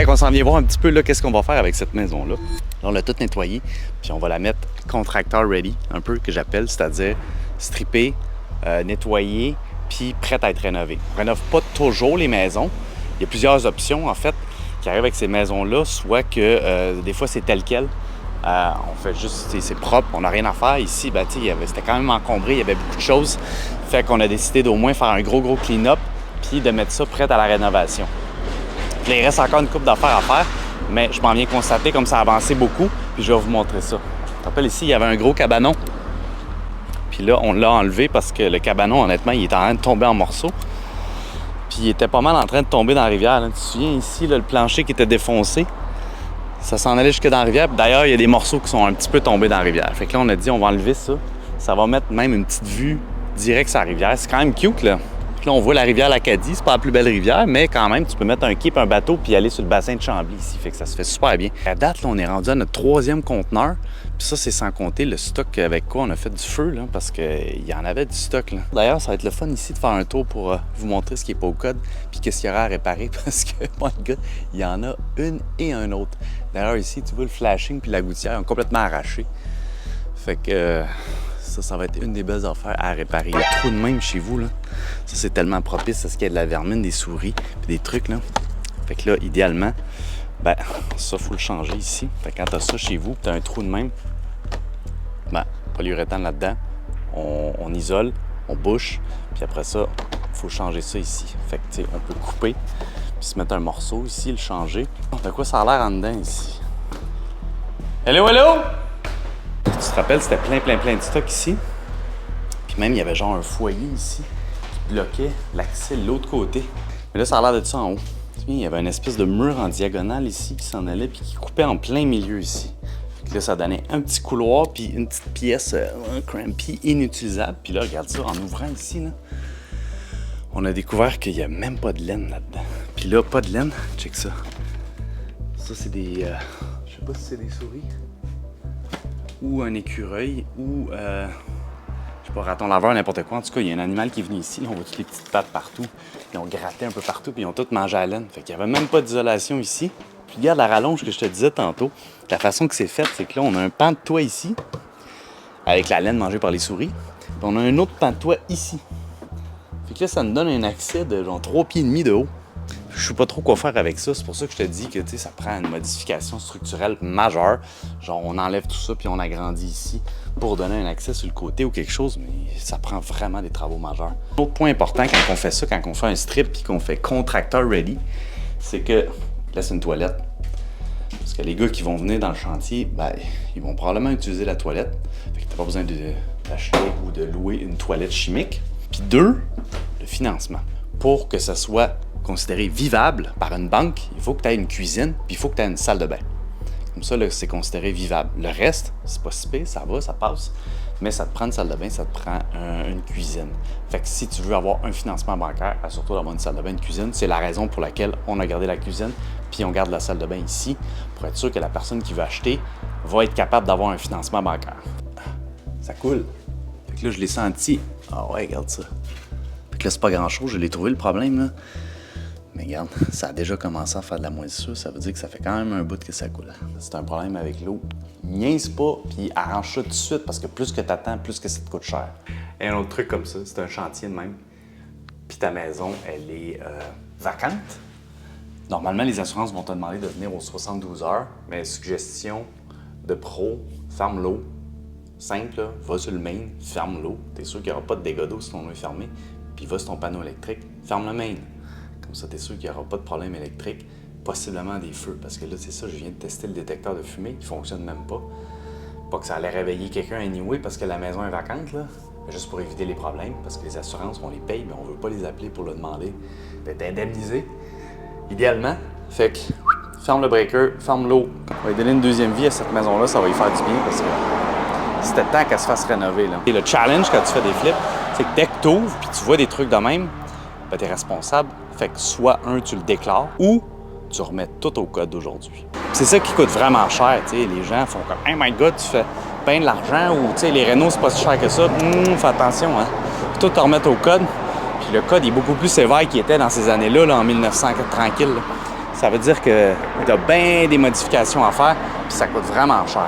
qu'on s'en vient voir un petit peu là qu'est-ce qu'on va faire avec cette maison-là. Là, on l'a toute nettoyée, puis on va la mettre contractor ready, un peu que j'appelle, c'est-à-dire stripper, nettoyer, puis prête à être rénovée. On rénove pas toujours les maisons. Il y a plusieurs options, en fait, qui arrivent avec ces maisons-là, soit que des fois c'est tel quel. On fait juste, c'est propre, on n'a rien à faire. Ici, ben, c'était quand même encombré, il y avait beaucoup de choses. Fait qu'on a décidé d'au moins faire un gros clean-up, puis de mettre ça prêt à la rénovation. Puis là, il reste encore une couple d'affaires à faire, mais je m'en viens constater comme ça a avancé beaucoup, puis je vais vous montrer ça. Je te rappelle, ici, il y avait un gros cabanon. Puis là, on l'a enlevé parce que le cabanon, honnêtement, il était en train de tomber en morceaux. Puis il était pas mal en train de tomber dans la rivière. Là. Tu te souviens, ici, là, le plancher qui était défoncé, ça s'en allait jusque dans la rivière. D'ailleurs, il y a des morceaux qui sont un petit peu tombés dans la rivière. Fait que là, on a dit, on va enlever ça. Ça va mettre même une petite vue directe sur la rivière. C'est quand même cute, là. Puis là, on voit la rivière l'Acadie. C'est pas la plus belle rivière, mais quand même, tu peux mettre un quai et un bateau puis aller sur le bassin de Chambly ici. Fait que ça se fait super bien. À date, là, on est rendu à notre 3e conteneur. Puis ça, c'est sans compter le stock avec quoi on a fait du feu, là, parce qu'il y en avait du stock, là. D'ailleurs, ça va être le fun ici de faire un tour pour vous montrer ce qui n'est pas au code puis qu'est-ce qu'il y aura à réparer, parce que, my God, il y en a une et un autre. D'ailleurs, ici, tu vois, le flashing puis la gouttière ont complètement arraché. Fait que ça va être une des belles affaires à réparer. Il y a trop de même chez vous, là. Ça, c'est tellement propice à ce qu'il y a de la vermine, des souris puis des trucs, là. Fait que là, idéalement, ben, ça, faut le changer ici. Fait que quand t'as ça chez vous, t'as un trou de même, ben, polyuréthane là-dedans, on isole, on bouche, puis après ça, faut changer ça ici. Fait que, tu sais, on peut couper, puis se mettre un morceau ici, le changer. De quoi ça a l'air en dedans ici? Hello, hello! Tu te rappelles, c'était plein de stock ici. Puis même, il y avait genre un foyer ici qui bloquait l'accès de l'autre côté. Mais là, ça a l'air de ça en haut. Il y avait une espèce de mur en diagonale ici qui s'en allait puis qui coupait en plein milieu ici. Fait que là, ça donnait un petit couloir puis une petite pièce crampy, inutilisable. Puis là, regarde ça, en ouvrant ici, là, on a découvert qu'il n'y a même pas de laine là-dedans. Puis là, pas de laine, check ça. Ça, c'est des... je sais pas si c'est des souris. Ou un écureuil, ou... je sais pas, raton laveur, n'importe quoi. En tout cas, il y a un animal qui est venu ici. Là, on voit toutes les petites pattes partout. Ils ont gratté un peu partout, puis ils ont tous mangé à la laine. Fait qu'il n'y avait même pas d'isolation ici. Puis regarde la rallonge que je te disais tantôt. La façon que c'est fait, c'est que là, on a un pan de toit ici, avec la laine mangée par les souris. Puis on a un autre pan de toit ici. Fait que là, ça nous donne un accès de genre 3,5 pieds de haut. Je sais pas trop quoi faire avec ça. C'est pour ça que je te dis que ça prend une modification structurelle majeure. Genre, on enlève tout ça puis on agrandit ici pour donner un accès sur le côté ou quelque chose, mais ça prend vraiment des travaux majeurs. Autre point important quand on fait ça, quand on fait un strip puis qu'on fait contractor ready, c'est que là, c'est une toilette. Parce que les gars qui vont venir dans le chantier, ben, ils vont probablement utiliser la toilette. Fait que t'as pas besoin d'acheter ou de louer une toilette chimique. Puis 2, le financement. Pour que ça soit considéré vivable par une banque, il faut que tu aies une cuisine, puis il faut que tu aies une salle de bain. Comme ça, là, c'est considéré vivable. Le reste, c'est pas si pire, ça va, ça passe, mais ça te prend une salle de bain, ça te prend une cuisine. Fait que si tu veux avoir un financement bancaire, surtout d'avoir une salle de bain, une cuisine, c'est la raison pour laquelle on a gardé la cuisine, puis on garde la salle de bain ici, pour être sûr que la personne qui veut acheter va être capable d'avoir un financement bancaire. Ça coule. Fait que là, je l'ai senti. Ah ouais, regarde ça. Fait que là, c'est pas grand-chose, je l'ai trouvé le problème, là. Mais regarde, ça a déjà commencé à faire de la moisissure, ça veut dire que ça fait quand même un bout que ça coule. C'est un problème avec l'eau. Niaise pas, puis arrange ça tout de suite, parce que plus que t'attends, plus que ça te coûte cher. Et un autre truc comme ça, c'est un chantier de même, puis ta maison, elle est vacante. Normalement, les assurances vont te demander de venir aux 72 heures, mais suggestion de pro, ferme l'eau. Simple, là, va sur le main, ferme l'eau. T'es sûr qu'il n'y aura pas de dégâts d'eau si ton eau est fermée, puis va sur ton panneau électrique, ferme le main. Comme ça, t'es sûr qu'il n'y aura pas de problème électrique, possiblement des feux. Parce que là, c'est ça, je viens de tester le détecteur de fumée, il fonctionne même pas. Pas que ça allait réveiller quelqu'un anyway parce que la maison est vacante, là. Mais juste pour éviter les problèmes, parce que les assurances, on les paye, mais on veut pas les appeler pour leur demander d'être indemnisés. Idéalement, fait que ferme le breaker, ferme l'eau. On va lui donner une deuxième vie à cette maison-là, ça va lui faire du bien parce que c'était temps qu'elle se fasse rénover, là. Et le challenge quand tu fais des flips, c'est que dès que tu ouvres puis tu vois des trucs de même, ben, tu es responsable. Fait que soit tu le déclares ou tu remets tout au code d'aujourd'hui. C'est ça qui coûte vraiment cher, tu sais. Les gens font comme « Hey my God, tu fais bien de l'argent » ou tu sais, les rénaux, c'est pas si cher que ça. Fais attention, hein. Puis tout te remettre au code. Puis le code est beaucoup plus sévère qu'il était dans ces années-là, là, en 1900, tranquille. Là. ça veut dire que tu as bien des modifications à faire, puis ça coûte vraiment cher.